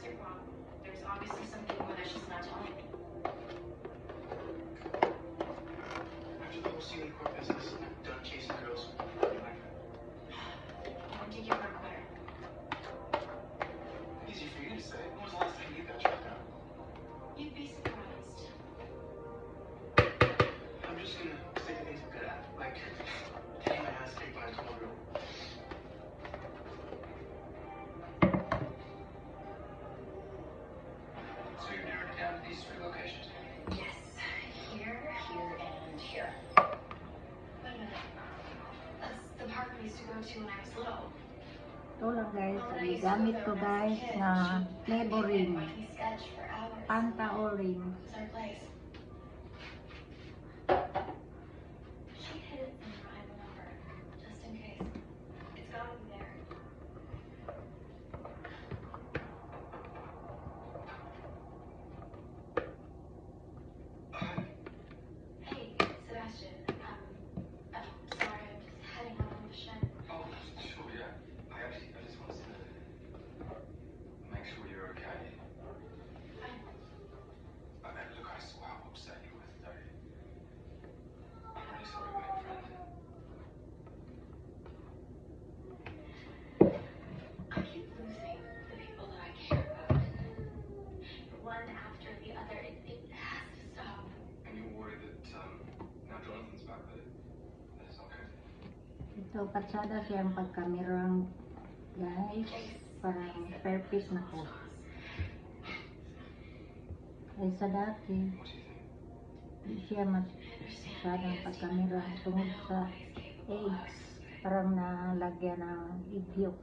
What's your problem? There's obviously something more that she's not telling me. After the whole Unicorp business, I'm done chasing girls. When did you ever quit her? Easy for you to say. When was the last time you got shut down? You'd be surprised. I'm just gonna stick to things I'm good at, like getting my ass kicked by a tall girl. So you're narrowing it down to these 3 locations? Yes. Here, here, and here. Wait a minute. That's the park we used to go to when I was little. Ito lang guys, ang gamit ko guys na flavoring, We sketched for hours. Fanta Orange. It was our place. She hid it somewhere, I remember. Just in case. It's gotta be there. Hey, Sebastian. I'm sorry, I'm just heading out from the shed. Oh, sure, yeah. I just wanted to make sure you're okay. Look, I saw how upset you were today. I'm really sorry, my friend. I keep losing the people that I care about. One after the other. It has to stop. And you're worried that now Jonathan's back, that it's okay. Ito, patsada siyang pagkamerang guys, parang purpose na ko. Ay sa dati, What do you think? di siya masyadong pagkamera tungkol sa AIDS, parang nalagyan ng idiot.